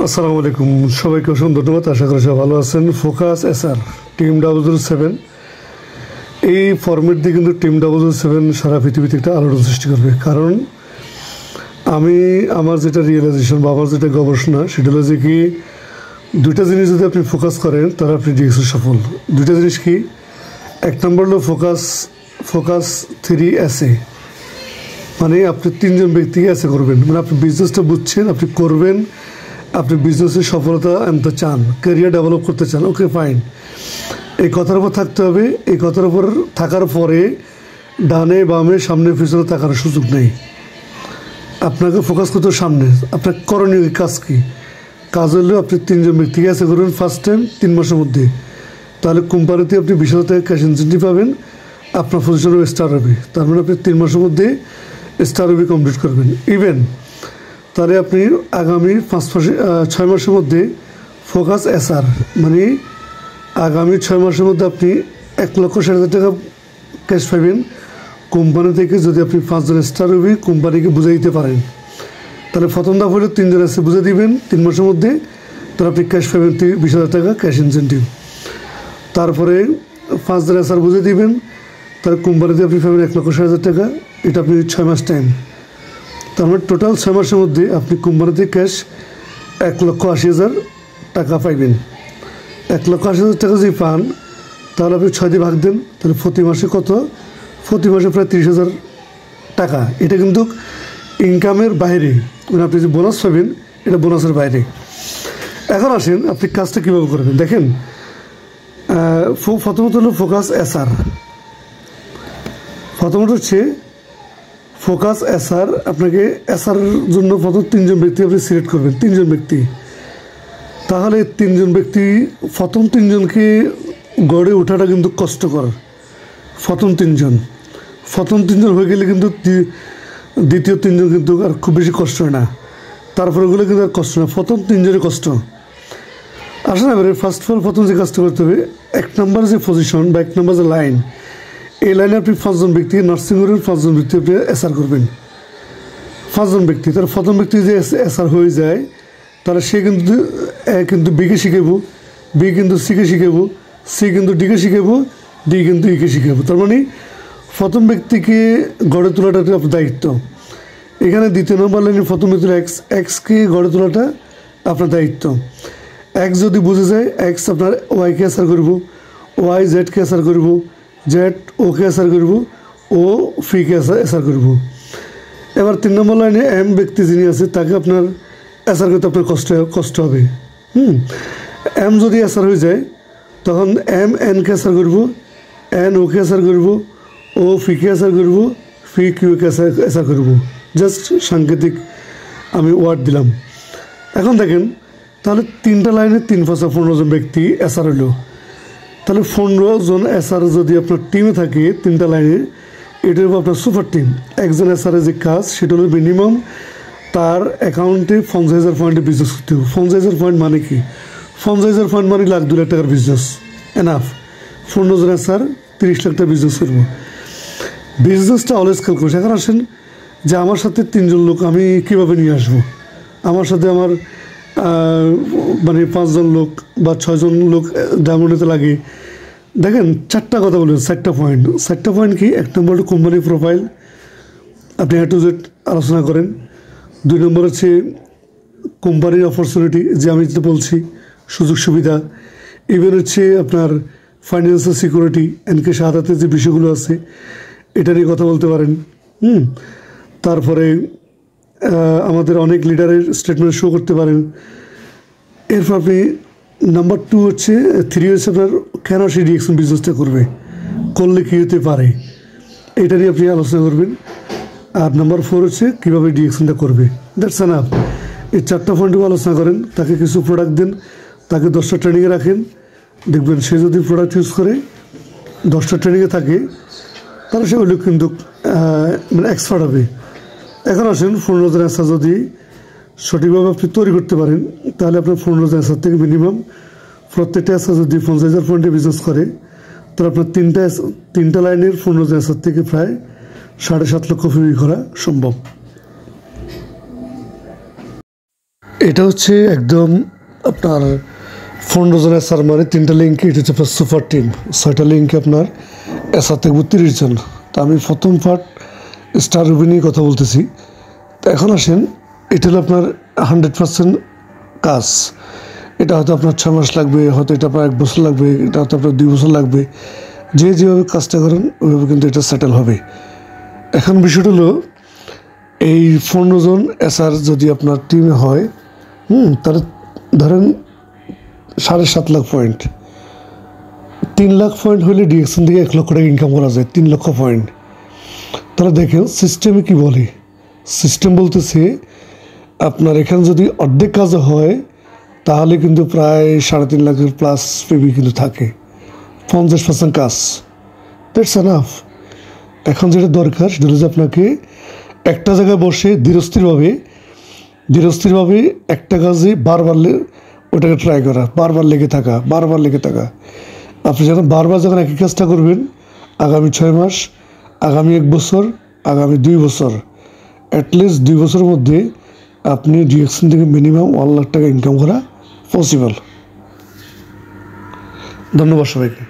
আসসালামু আলাইকুম, সবাইকে অসংখ্য ধন্যবাদ। আশা করি সবাই ভালো আছেন। ফোকাস এসআর টিম 007 এই ফরম্যাট দিয়ে কিন্তু টিম 007 সারা পৃথিবীতে একটা আলোড়ন সৃষ্টি করবে। কারণ আমার যেটা রিয়েলাইজেশন বা আমার যেটা গবেষণা সেটা হলো যে কি, দুইটা জিনিস যদি আপনি ফোকাস করেন তাহলে আপনি ডিএক্সে সফল। দুইটা জিনিস কি, এক নম্বর হলো ফোকাস 3SA, মানে আপনি তিনজন ব্যক্তিকে এসে করবেন, মানে আপনি বিজনেসটা বুঝছেন, আপনি করবেন, আপনি বিজনেসের সফলতা আনতে চান, ক্যারিয়ার ডেভেলপ করতে চান, ওকে ফাইন। এই কথার উপর থাকতে হবে। এই কথার উপর থাকার পরে ডানে বামে সামনে পিছনে থাকার সুযোগ নেই। আপনাকে ফোকাস করতে সামনে। আপনার করণীয় কাজ কী? কাজ হলে আপনি তিনজন ব্যক্তিকে এসে করবেন ফার্স্ট টাইম 3 মাসের মধ্যে। তাহলে কোম্পানিতে আপনি 20,000 টাকা ক্যাশ ইনসেন্টিভ পাবেন, আপনার পজিশনও স্টার হবে। তার মানে আপনি 3 মাসের মধ্যে স্টার হবে কমপ্লিট করবেন। ইভেন তাহলে আপনি আগামী 6 মাসের মধ্যে ফোকাস এসআর, মানে আগামী 6 মাসের মধ্যে আপনি 1,60,000 টাকা ক্যাশ পাবেন কোম্পানি থেকে, যদি আপনি 5 জন স্টার হবে কোম্পানিকে বুঝে দিতে পারেন। তাহলে প্রথম ধাপ হলে 3 জন এসে বুঝে দিবেন 3 মাসের মধ্যে, তাহলে আপনি ক্যাশ পাবেন 20,000 টাকা ক্যাশ ইনসেন্টিভ। তারপরে 5 জন এসআর বুঝে দিবেন, তাহলে কোম্পানিতে আপনি পাবেন 1,60,000 টাকা। এটা আপনি 6 মাস টাইম। তার মানে টোটাল 6 মাসের মধ্যে আপনি কোম্পানিতে ক্যাশ 1,80,000 টাকা পাইবেন। 1,80,000 টাকা যদি পান তাহলে আপনি 6 দিয়ে ভাগ দেন, তাহলে প্রতি মাসে কত? প্রতি মাসে প্রায় 30,000 টাকা। এটা কিন্তু ইনকামের বাইরে, মানে আপনি যে বোনাস পাবেন এটা বোনাসের বাইরে। এখন আসেন আপনি কাজটা কীভাবে করবেন। দেখেন, প্রথমত হলো ফোকাস এসআর। প্রথমত হচ্ছে ফোকাস এসআর। আপনাকে এসআর জন্য প্রথম 3 জন ব্যক্তি আপনি সিলেক্ট করবেন, 3 জন ব্যক্তি। তাহলে 3 জন ব্যক্তি, প্রথম 3 জনকে গড়ে ওঠাটা কিন্তু কষ্টকর। প্রথম 3 জন হয়ে গেলে কিন্তু দ্বিতীয় 3 জন কিন্তু আর খুব বেশি কষ্ট হয় না। তারপরে ওগুলো কিন্তু আর কষ্ট না, প্রথম 3 জনের কষ্ট। আসলে এবারে ফার্স্ট অফ অল প্রথম যে কাজটা করতে হবে, 1 নম্বর যে পজিশন বা 1 নম্বর যে লাইন, এই লাইনে আপনি 5 জন ব্যক্তি নার্সিং হোমের 5 জন ব্যক্তি আপনি এসআর করবেন। 5 জন ব্যক্তি, তার প্রথম ব্যক্তি যে এসআর হয়ে যায় তাহলে সে কিন্তু বিকে শিখাবো, বি কিন্তু সিকে শিখাবো, সি কিন্তু ডিকে শিখাবো, ডি কিন্তু ইকে শিখাবো। তার মানে প্রথম ব্যক্তিকে গড়ে তোলাটা আপনার দায়িত্ব। এখানে দ্বিতীয় নম্বর লাইনে প্রথম ব্যক্তি এক্সকে গড়ে তোলাটা আপনার দায়িত্ব। এক্স যদি বুঝে যায়, এক্স আপনার ওয়াইকে এসআর করবো, ওয়াই জেডকে এসআর করবো, জেড ওকে এসআর করবো, ও ফিকে এসআর করবো। এবার 3 নম্বর লাইনে এম ব্যক্তি যিনি আছে তাকে আপনার এসআর করতে আপনার কষ্ট হবে। এম যদি এসআর হয়ে যায় তখন এম এনকে এসআর করবো, এন ওকে এসআর করবো, ও ফিকে এসআর করবো, ফি কিউকে এসআর করবো। জাস্ট সাংকেতিক আমি ওয়ার্ড দিলাম। এখন দেখেন, তাহলে 3টা লাইনে 3 5 15 জন ব্যক্তি এসআর হলো। তাহলে 15 জন এসআর যদি আপনার টিমে থাকে 3টা লাইনে, এটা হলো আপনার সুপার টিম। একজন এসআরের যে কাজ সেটা হলো মিনিমাম তার অ্যাকাউন্টে 50,000 পয়েন্টে বিজনেস করতে হবে। 50,000 পয়েন্ট মানে কি? 50,000 পয়েন্ট মানে 1,00,000 টাকার বিজনেস এনাফ। 15 জন এসআর 30 লাখ টাকা বিজনেস করবো। বিজনেসটা অলওয়েজ খেয়াল করছে। এখন আসেন যে আমার সাথে 3 জন লোক আমি কীভাবে নিয়ে আসবো, আমার সাথে আমার মানে 5 জন লোক বা 6 জন লোক ডায়মন্ডেতে লাগে। দেখেন 4টা কথা বলবেন, 4টা পয়েন্ট। 4টা পয়েন্ট কি? 1 নম্বর হলো কোম্পানি প্রোফাইল, আপনি A to Z আলোচনা করেন। 2 নম্বর হচ্ছে কোম্পানির অপরচুনিটি, যে আমি যেটা বলছি সুযোগ সুবিধা। ইভেন হচ্ছে আপনার ফাইন্যান্সিয়াল সিকিউরিটি, এনকে শাহাদাতের যে বিষয়গুলো আছে এটা নিয়ে কথা বলতে পারেন। তারপরে আমাদের অনেক লিডারের স্টেটমেন্ট শো করতে পারেন। এরপর আপনি নাম্বার 2 হচ্ছে 3 হচ্ছে আপনার কেন সে ডিএক্সন বিজনেসটা করলে কী হতে পারে, এটা নিয়ে আপনি আলোচনা করবেন। আর নাম্বার 4 হচ্ছে কীভাবে ডিএক্সনটা করবে। That's enough. এই 4টা পয়েন্টও আলোচনা করেন। তাকে কিছু প্রোডাক্ট দেন, তাকে 10টা ট্রেনিংয়ে রাখেন। দেখবেন সে যদি প্রোডাক্ট ইউজ করে 10টা ট্রেনিংয়ে থাকে তাহলে সে ওগুলো কিন্তু মানে এক্সপার্ট হবে। এখন আসেন 15 জন এসআর যদি সঠিকভাবে আপনি তৈরি করতে পারেন তাহলে আপনার 15 জন এসআর থেকে মিনিমাম প্রত্যেকটা এসআর যদি 50,000 পয়েন্টে বিজনেস করে তাহলে আপনার 3টা লাইনের 15 জন এসআর থেকে প্রায় 7.5 লক্ষ ফি করা সম্ভব। এটা হচ্ছে একদম আপনার 15 জন এসআর মানে 3টা লিঙ্কে, এটা হচ্ছে আপনার সুপার টিম। 6টা লিঙ্কে আপনার এসআর থাকবে 30 জন। তা আমি প্রথম পার্ট স্টার রুবি নিয়ে কথা বলতেছি। তো এখন আসেন, এটা হলো আপনার 100% কাজ। এটা হয়তো আপনার 6 মাস লাগবে, হয়তো এটা আপনার 1 বছর লাগবে, এটা হয়তো আপনার 2 বছর লাগবে। যেভাবে কাজটা করেন ওইভাবে কিন্তু এটা সেটেল হবে। এখন বিষয়টা হলো, এই 15 জন এসআর যদি আপনার টিমে হয়, তাহলে ধরেন 7.5 লাখ পয়েন্ট, 3 লাখ পয়েন্ট হলে ডিএক্সএন থেকে 1 লক্ষ টাকা ইনকাম করা যায়, 3 লক্ষ পয়েন্ট। তাহলে দেখেন সিস্টেমে কি বলে। সিস্টেম বলতেছে আপনার এখানে যদি অর্ধেক কাজ হয় তাহলে কিন্তু প্রায় 3.5 লাখের প্লাস পেবি কিন্তু থাকে। 50% কাজ, দ্যাটস এনাফ। এখন যেটা দরকার সেটা হচ্ছে আপনাকে একটা জায়গায় বসে ধীরস্থিরভাবে একটা কাজে বারবার ওটাকে ট্রাই করা, বারবার লেগে থাকা। আপনি বারবার যখন একই কাজটা করবেন, আগামী 6 মাস, আগামী 1 বছর, আগামী 2 বছর, অ্যাটলিস্ট 2 বছরের মধ্যে আপনি ডিএক্সএন থেকে মিনিমাম 1 লাখ টাকা ইনকাম করা পসিবল। ধন্যবাদ সবাইকে।